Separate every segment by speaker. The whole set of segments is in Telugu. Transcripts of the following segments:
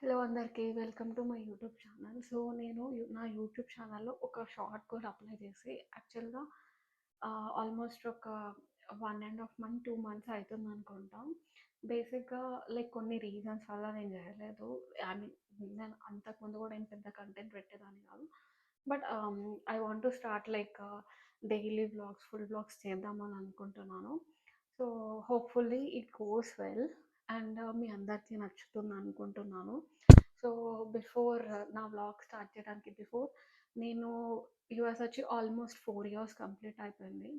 Speaker 1: హలో అందరికీ welcome to my YouTube channel. So నేను నా యూట్యూబ్ ఛానల్లో ఒక షార్ట్ కోడ్ అప్లై చేసి యాక్చువల్గా ఆల్మోస్ట్ ఒక 1.5 మంత్ 2 మంత్స్ అవుతుంది అనుకుంటా. బేసిక్గా లైక్ కొన్ని రీజన్స్ వల్ల నేను చేయలేదు. ఐ మీన్ నేను అంతకుముందు కూడా ఏం పెద్ద కంటెంట్ పెట్టేదాన్ని కాదు. But I want to start like daily vlogs full vlogs చేద్దామని అనుకుంటున్నాను. So hopefully it goes well and మీ అందరికీ నచ్చుతుంది అనుకుంటున్నాను. సో బిఫోర్ నా వ్లాగ్ స్టార్ట్ చేయడానికి బిఫోర్ నేను యూఎస్ వచ్చి ఆల్మోస్ట్ 4 ఇయర్స్ కంప్లీట్ అయిపోయింది.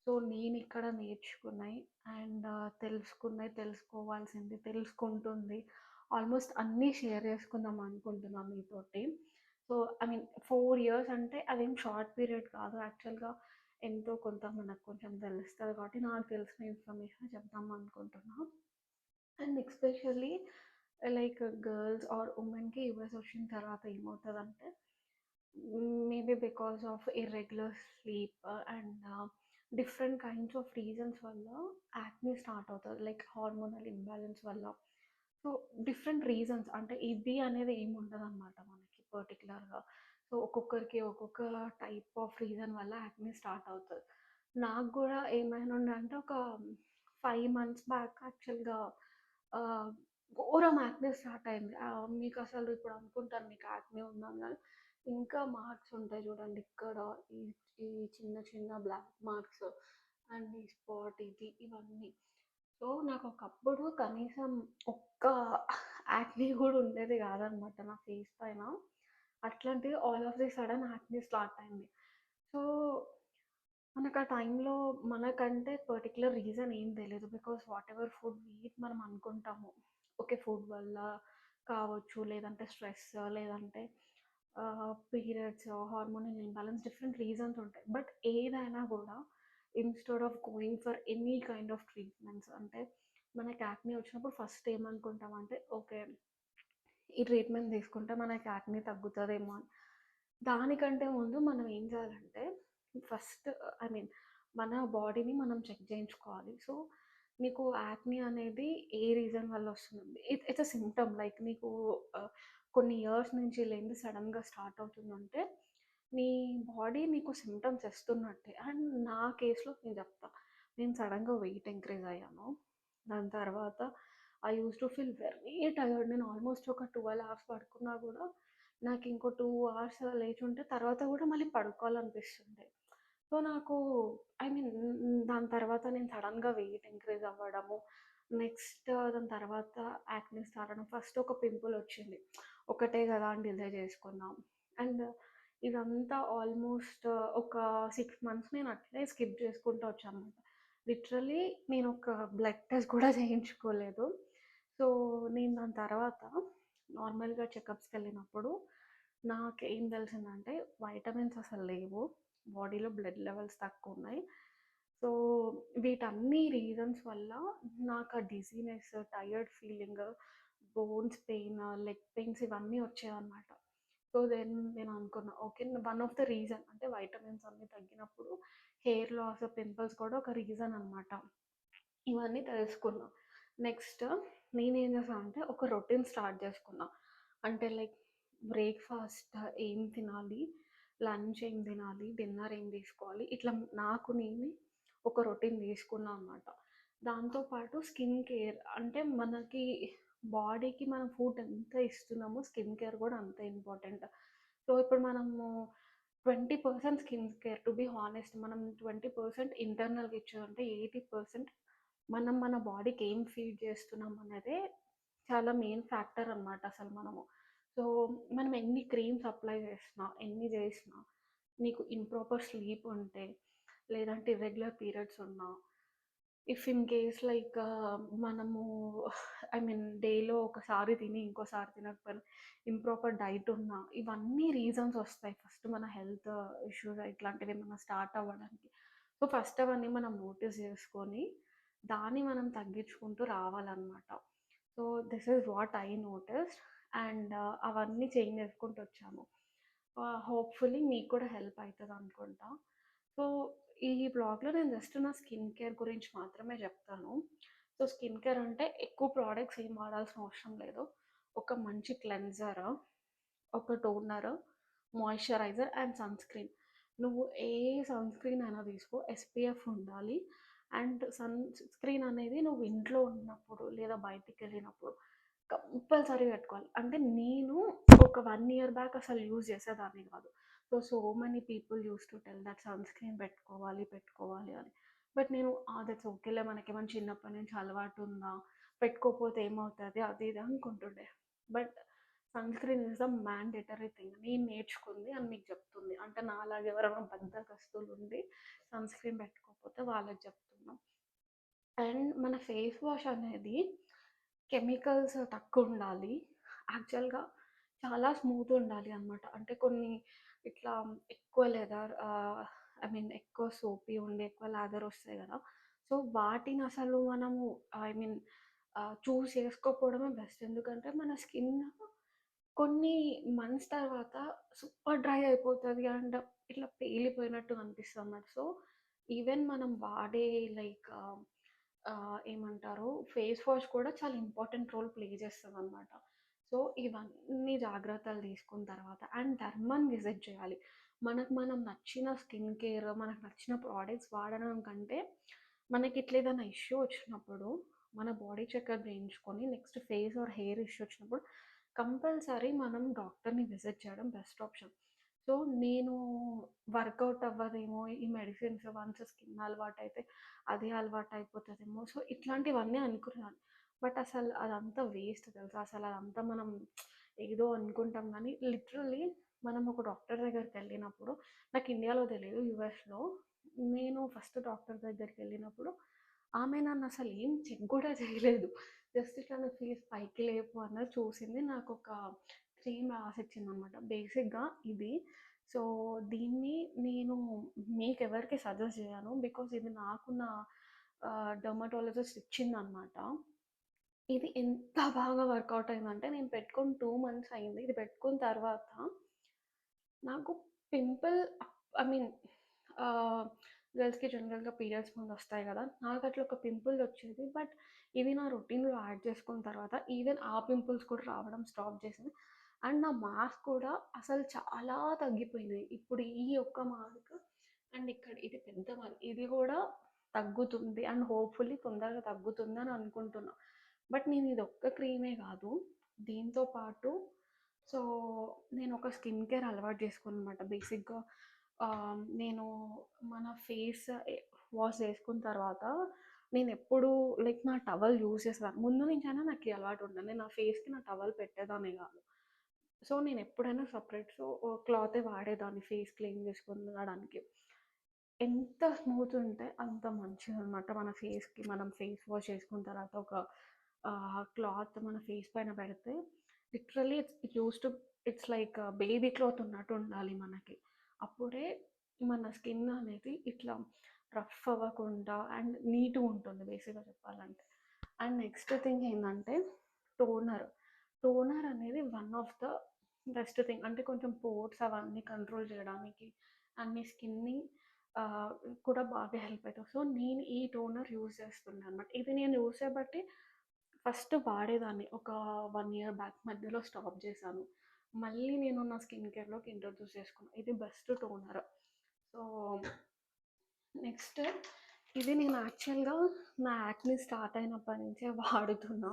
Speaker 1: సో నేను ఇక్కడ నేర్చుకున్నాయి అండ్ తెలుసుకున్నాయి, తెలుసుకోవాల్సింది, తెలుసుకుంటుంది ఆల్మోస్ట్ అన్నీ షేర్ చేసుకుందాం అనుకుంటున్నాను మీతోటి. సో ఐ మీన్ 4 ఇయర్స్ అంటే అదేం షార్ట్ పీరియడ్ కాదు. యాక్చువల్గా ఎంతో కొంత మనకు కొంచెం తెలుస్తుంది కాబట్టి నాకు తెలిసిన ఇన్ఫర్మేషన్ చెప్దాం అనుకుంటున్నా. And especially like girls or ఉమెన్కి యూఎస్ వచ్చిన తర్వాత ఏమవుతుందంటే maybe because of irregular sleep and different kinds of reasons వల్ల యాక్నీ స్టార్ట్ అవుతుంది, లైక్ హార్మోనల్ ఇంబ్యాలెన్స్ వల్ల. సో డిఫరెంట్ రీజన్స్ అంటే ఇది అనేది ఏమి ఉండదు అనమాట మనకి పర్టికులర్గా. సో ఒక్కొక్కరికి ఒక్కొక్క టైప్ ఆఫ్ రీజన్ వల్ల యాక్నీ స్టార్ట్ అవుతుంది. నాకు కూడా ఏమైనా ఉండే అంటే ఒక 5 మంత్స్ బ్యాక్ యాక్చువల్గా ఘోరం యాక్నీ స్టార్ట్ అయింది. మీకు అసలు ఇప్పుడు అనుకుంటాను మీకు యాక్నీ ఉందని, కానీ ఇంకా మార్క్స్ ఉంటాయి చూడండి ఇక్కడ, ఈ ఈ చిన్న చిన్న బ్లాక్ మార్క్స్ అండ్ ఈ స్పాట్ ఇది ఇవన్నీ. సో నాకు ఒకప్పుడు కనీసం ఒక్క యాక్నీ కూడా ఉండేది కాదనమాట నా ఫేస్ పైన. అట్లాంటిది all of the sudden acne start అయింది. సో మనకు ఆ టైంలో మనకంటే పర్టిక్యులర్ రీజన్ ఏం తెలీదు. Because what ever food wheat మనం అనుకుంటాము ఓకే ఫుడ్ వల్ల కావచ్చు, లేదంటే స్ట్రెస్, లేదంటే periods, hormonal imbalance, different reasons ఉంటాయి. బట్ ఏదైనా కూడా instead of going for any kind of treatments అంటే మనకి యాక్నీ వచ్చినప్పుడు ఫస్ట్ ఏమనుకుంటాం అంటే ఓకే ఈ ట్రీట్మెంట్ తీసుకుంటే మనకి యాక్నీ తగ్గుతుందేమో అని. దానికంటే ముందు మనం ఏం చేయాలంటే ఫస్ట్ ఐ మీన్ మన బాడీని మనం చెక్ చేయించుకోవాలి. సో నీకు యాక్నీ అనేది ఏ రీజన్ వల్ల వస్తుంది, ఇట్స్ అ సిమ్టమ్. లైక్ నీకు కొన్ని ఇయర్స్ నుంచి లేనిది సడన్గా స్టార్ట్ అవుతుందంటే నీ బాడీ నీకు సిమ్టమ్స్ ఇస్తున్నట్టే. అండ్ నా కేసులో నేను చెప్తా, నేను సడన్గా వెయిట్ ఇంక్రీజ్ అయ్యాను. దాని తర్వాత I use to feel very tired. నేను ఆల్మోస్ట్ ఒక 12 అవర్స్ పడుకున్నా కూడా నాకు ఇంకో 2 అవర్స్ లేచి ఉంటే తర్వాత కూడా మళ్ళీ పడుకోవాలనిపిస్తుండే. సో నాకు ఐ మీన్ దాని తర్వాత నేను సడన్గా వెయిట్ ఇంక్రీజ్ అవ్వడము, నెక్స్ట్ దాని తర్వాత యాక్నీ స్టార్ట్ అవ్వడం. ఫస్ట్ ఒక పింపుల్ వచ్చింది, ఒకటే కదా అని డిలే చేసుకున్నాం. అండ్ ఇదంతా ఆల్మోస్ట్ ఒక 6 మంత్స్ నేను అట్లే స్కిప్ చేసుకుంటూ వచ్చాను అనమాట. లిటరలీ నేను ఒక బ్లడ్ టెస్ట్ కూడా చేయించుకోలేదు. సో నేను దాని తర్వాత నార్మల్గా చెకప్స్కి వెళ్ళినప్పుడు నాకేం తెలిసిందంటే వైటమిన్స్ అసలు లేవు, బాడీలో బ్లడ్ లెవెల్స్ తక్కువ ఉన్నాయి. సో వీటన్ని రీజన్స్ వల్ల నాకు ఆ dizziness, tired feeling, bones pain, leg pains ఇవన్నీ వచ్చాయన్నమాట. సో దెన్ నేను అనుకున్నా okay one of the reason అంటే వైటమిన్స్ అన్నీ తగ్గినప్పుడు హెయిర్ లాస్, పింపుల్స్ కూడా ఒక రీజన్ అనమాట. ఇవన్నీ తెలుసుకున్నా. నెక్స్ట్ నేనేం చేశాను అంటే ఒక రొటీన్ స్టార్ట్ చేసుకున్నా. అంటే లైక్ బ్రేక్ఫాస్ట్ ఏం తినాలి, లంచ్ ఏం తినాలి, డిన్నర్ ఏం తీసుకోవాలి, ఇట్లా నాకు నేనే ఒక రొటీన్ తీసుకున్నా అనమాట. దాంతోపాటు స్కిన్ కేర్ అంటే మనకి బాడీకి మనం ఫుడ్ ఎంత ఇస్తున్నామో స్కిన్ కేర్ కూడా అంతే ఇంపార్టెంట్. సో ఇప్పుడు మనము 20% skin care, to be honest మనం 20% ఇంటర్నల్గా ఇచ్చేదంటే 80% మనం మన బాడీకి ఏం ఫీడ్ చేస్తున్నాం అనేదే చాలా మెయిన్ ఫ్యాక్టర్ అనమాట అసలు మనము. సో మనం ఎన్ని క్రీమ్స్ అప్లై చేసినా ఎన్ని చేసినా నీకు ఇంప్రాపర్ స్లీప్ ఉంటే, లేదంటే ఇర్రెగ్యులర్ పీరియడ్స్ ఉన్నా, ఇఫ్ ఇన్ కేస్ లైక్ మనము ఐ మీన్ డేలో ఒకసారి తిని ఇంకోసారి తినకపోయినా, ఇంప్రాపర్ డైట్ ఉన్నా, ఇవన్నీ రీజన్స్ వస్తాయి ఫస్ట్ మన హెల్త్ ఇష్యూస్ ఇట్లాంటివి ఏమైనా స్టార్ట్ అవ్వడానికి. సో ఫస్ట్ అవన్నీ మనం నోటీస్ చేసుకొని దాన్ని మనం తగ్గించుకుంటూ రావాలన్నమాట. So this is what I noticed and అవన్నీ చేంజ్ చేసుకుంటూ వచ్చాము. హోప్ఫుల్లీ మీకు కూడా హెల్ప్ అవుతుంది అనుకుంటా. సో ఈ బ్లాగ్లో నేను జస్ట్ నా స్కిన్ కేర్ గురించి మాత్రమే చెప్తాను. సో స్కిన్ కేర్ అంటే ఎక్కువ ప్రోడక్ట్స్ ఏం వాడాల్సిన అవసరం లేదు. ఒక మంచి క్లెన్జర్, ఒక టోనర్, మాయిశ్చరైజర్ అండ్ సన్‌స్క్రీన్. నువ్వు ఏ సన్‌స్క్రీన్ అయినా తీసుకో, ఎస్‌పీఎఫ్ ఉండాలి. అండ్ సన్ స్క్రీన్ అనేది నువ్వు ఇంట్లో ఉన్నప్పుడు లేదా బయటికెళ్ళినప్పుడు కంపల్సరీ పెట్టుకోవాలి. అంటే నేను ఒక 1 ఇయర్ బ్యాక్ అసలు యూజ్ చేసేదాన్ని కాదు. So many people used to tell that sunscreen పెట్టుకోవాలి, పెట్టుకోవాలి అని. బట్ నేను దట్స్ ఓకేలే, మనకేమైనా చిన్నప్పటి నుంచి అలవాటు ఉందా, పెట్టుకోకపోతే ఏమవుతది అది ఇది అనుకుంటుండే. But sunscreen is the mandatory thing. నేను నేర్చుకుంది అని మీకు చెప్తుంది. అంటే నాలాగా ఎవరైనా బద్ధకస్తులుండి సన్‌స్క్రీన్ పెట్టుకోకపోతే వాళ్ళకి చెప్తున్నా. అండ్ మన ఫేస్ వాష్ అనేది కెమికల్స్ తక్కువుండాలి. యాక్చువల్‌గా చాలా స్మూత్ ఉండాలి అనమాట. అంటే కొన్ని ఇట్లా ఎక్కువ ఐ మీన్ ఎక్కువ సోపీ ఉండి, ఎక్కువ లాదర్ వస్తాయి గదా! సో, వాటిని అసలు మనము ఐ మీన్ చూజ్ చేసుకోకపోవడమే బెస్ట్. ఎందుకంటే మన స్కిన్ కొన్ని మంత్స్ తర్వాత సూపర్ డ్రై అయిపోతది. అండ్ ఇట్లా పేలిపోయినట్టు అనిపిస్తదన్నమాట. సో, ఈవెన్ మనం వాడే లైక్ ఏమంటారు ఫేస్ వాష్ కూడా చాలా ఇంపార్టెంట్ రోల్ ప్లే చేస్తదనమాట. సో, ఇవన్నీ జాగ్రత్తలు తీసుకున్న తర్వాత అండ్ ధర్మన్ విజిట్ చేయాలి. మనకు మనం నచ్చిన స్కిన్ కేర్, మనకు నచ్చిన ప్రోడక్ట్స్ వాడడం కంటే, మనకి ఇట్లా ఏదైనా ఇష్యూ వచ్చినప్పుడు మన బాడీ చెకప్ చేయించుకొని next face or hair issue వచ్చినప్పుడు కంపల్సరీ మనం డాక్టర్‌ని విజిట్ చేయడం బెస్ట్ ఆప్షన్. సో, నేను వర్కౌట్ అవ్వదేమో ఈ మెడిసిన్స్, వన్స్ స్కిన్ అలవాటైతే అదే అలవాటయిపోతదేమో. సో, ఇట్లాంటివన్నీ అనుకునేదాన్ని. బట్ అసలు అదంతా వేస్ట్ తెలుసా! అసలు అదంతా మనం ఏదో అనుకుంటాం గానీ, లిటరల్లీ మనం ఒక డాక్టర్ దగ్గరికెళ్ళినప్పుడు, నాకు ఇండియాలో తెలీదు, యూఎస్‌లో. నేను ఫస్ట్ డాక్టర్ దగ్గరికెళ్ళినప్పుడు ఆమె నన్నసలు ఏం చెక్ గూడా చేయలేదు. జస్ట్ ఇట్లా నా ఫేస్ పైకి లేపు అన్నది చూసింది. నాకొక క్రీమ్ రాసిచ్చిందనమాట. బేసిక్‌గా ఇది. సో, దీన్ని నేను మీకెవరికీ సజెస్ట్ చేయను. బికాజ్ ఇది నాకు నా డెర్మటాలజిస్ట్ ఇచ్చిందనమాట. ఇది ఎంత బాగా వర్కౌట్ అయిందంటే, నేను పెట్టుకొని 2 మంత్స్ అయింది. ఇది పెట్టుకున్న తర్వాత నాకు పింపుల్ ఐ మీన్ గర్ల్స్‌కి జనరల్‌గా పీరియడ్స్ ముందు వస్తాయి గదా! నాకట్లా ఒక పింపుల్ వచ్చేది. బట్ ఇది నా రొటీన్‌లో యాడ్ చేసుకున్న తర్వాత ఈవెన్ ఆ పింపుల్స్ కూడా రావడం స్టాప్ చేసింది. అండ్ నా మార్క్స్ కూడా అసలు చాలా తగ్గిపోయినాయి. ఇప్పుడు ఈ ఒక్క మార్క్ అండ్ ఇక్కడ ఇది పెద్ద మార్క్. ఇది గూడా తగ్గుతుంది అండ్ హోప్‌ఫుల్లీ తొందరగా తగ్గుతుందని అనుకుంటున్నా. బట్ నేను ఇదొక్క క్రీమే గాదు. దీంతో పాటు సో, నేనొక స్కిన్ కేర్ అలవాటు చేసుకున్నాననమాట. బేసిక్‌గా నేను మన ఫేస్ వాష్ చేసుకున్న తర్వాత నేనెప్పుడూ లైక్ నా టవల్ యూజ్ చేసేదాన్ని. ముందు నుంచైనా నాకు ఈ అలవాటు ఉండే. నేను నా ఫేస్‌కి నా టవల్ పెట్టేదాన్ని గాదు. సో, నేనెప్పుడైనా సెపరేట్ క్లాతే వాడేదాన్ని ఫేస్ క్లీన్ చేసుకొనడానికి. ఎంత స్మూత్ ఉంటే అంత మంచిదనమాట మన ఫేస్‌కి. మనం ఫేస్ వాష్ చేసుకున్న తర్వాత ఒక క్లాత్ మన ఫేస్ పైన పెడితే literally it used to it's like baby cloth ఉన్నట్టు ఉండాలి మనకి. అప్పుడే మన స్కిన్ అనేది ఇట్లా రఫ్ అవ్వకుండా అండ్ నీట్‌గా ఉంటుంది బేసిక్‌గా చెప్పాలంటే. అండ్ నెక్స్ట్ థింగ్ ఏందంటే టోనర్. టోనర్ అనేది one of the best thing. అంటే కొంచెం పోర్స్ అవన్నీ కంట్రోల్ చేయడానికి అండ్ మీ స్కిన్‌ని ఆహ్, కూడా బాగా హెల్ప్ అయితది. సో, నేను ఈ టోనర్ యూజ్ చేస్తున్నా అనమాట. ఇది నేను యూజ్ చేయబట్టి ఫస్ట్ వాడేదాన్ని. ఒక 1 ఇయర్ బ్యాక్ మధ్యలో స్టాప్ చేశాను. మళ్ళీ నేను నా స్కిన్ కేర్‌లోకి ఇంట్రొడ్యూస్ చేసుకున్నా. ఇది బెస్ట్ టోనర్. సో, నెక్స్ట్ ఇది నేను యాక్చువల్‌గా నా యాక్నీ స్టార్ట్ అయినప్పటి నుంచే వాడుతున్నా.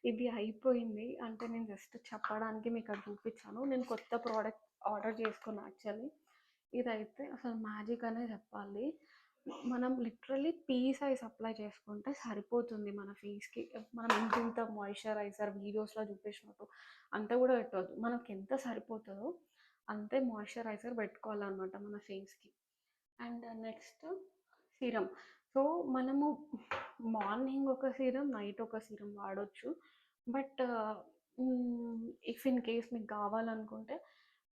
Speaker 1: ఇది అయిపోయింది. అంటే నేను జస్ట్ చెప్పడానికి మీకది చూపిచ్చాను. నేను కొత్త ప్రోడక్ట్ ఆర్డర్ చేసుకున్నా యాక్చువల్లీ. ఇదైతే అసలు మ్యాజిక్ అనే చెప్పాలి. మనం లిటరల్లీ పీ సైజ్ అప్లై చేసుకుంటే సరిపోతుంది మన ఫేస్‌కి. మనం ఇంతింత మాయిశ్చరైజర్ వీడియోస్‌లో చూపించినట్టు అంత కూడా పెట్టొద్దు. మనకెంత సరిపోతదో అంతే మాయిశ్చరైజర్ పెట్టుకోవాలనమాట మన ఫేస్‌కి. And next serum. సో, మనము మార్నింగ్ ఒక సీరం, నైట్ ఒక సీరం వాడొచ్చు. బట్ ఇఫ్ ఇన్ కేస్ మీకు కావాలనుకుంటే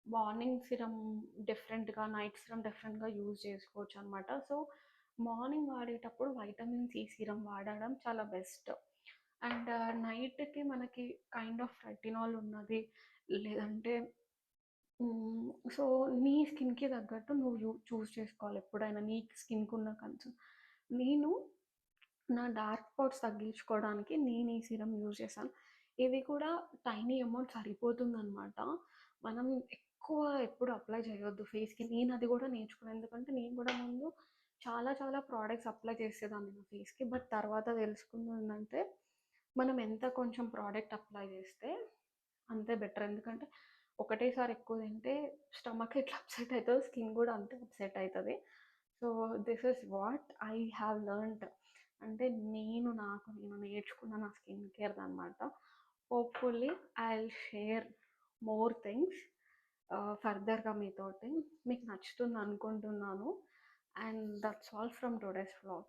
Speaker 1: మార్నింగ్ సీరం డిఫరెంట్‌గా, నైట్ సీరం డిఫరెంట్‌గా యూజ్ చేసుకోవచ్చనమాట. సో, మార్నింగ్ వాడేటప్పుడు వైటమిన్ సి సీరం వాడడం చాలా బెస్ట్. అండ్ నైట్‌కి మనకి కైండ్ ఆఫ్ రెటినాల్ ఉన్నది, లేదంటే సో, నీ స్కిన్‌కి తగ్గట్టు నువ్వు చూజ్ చేసుకోవాలి ఎప్పుడైనా నీ స్కిన్‌కున్న కన్సర్న్. నేను నా డార్క్ స్పాట్స్ తగ్గించుకోవడానికి నేను ఈ సీరం యూజ్ చేశాను. ఇది కూడా టైనీ అమౌంట్ సరిపోతుందనమాట. మనం ఎక్కువ ఎప్పుడు అప్లై చేయొద్దు ఫేస్‌కి. నేను అది కూడా నేర్చుకున్నాను. ఎందుకంటే నేను కూడా ముందు చాలా చాలా ప్రొడక్ట్స్ అప్లై చేసేదాన్ని నా ఫేస్‌కి. బట్ తర్వాత తెలుసుకుందేంటంటే మనం ఎంత కొంచెం ప్రోడక్ట్ అప్లై చేస్తే అంతే బెటర్. ఎందుకంటే ఒకటేసారి ఎక్కువ తింటే స్టమక్ ఎట్లా అప్సెట్ అయితదో స్కిన్ కూడా అంతే అప్సెట్ అయితది. So, this is what I have learned. అంటే నేను నేర్చుకున్న నా స్కిన్ కేర్‌దనమాట. Hopefully I will share more things ఫర్దర్‌గా మీతోటి. మీకు నచ్చుతుంది అనుకుంటున్నాను. And that's all from today's vlog.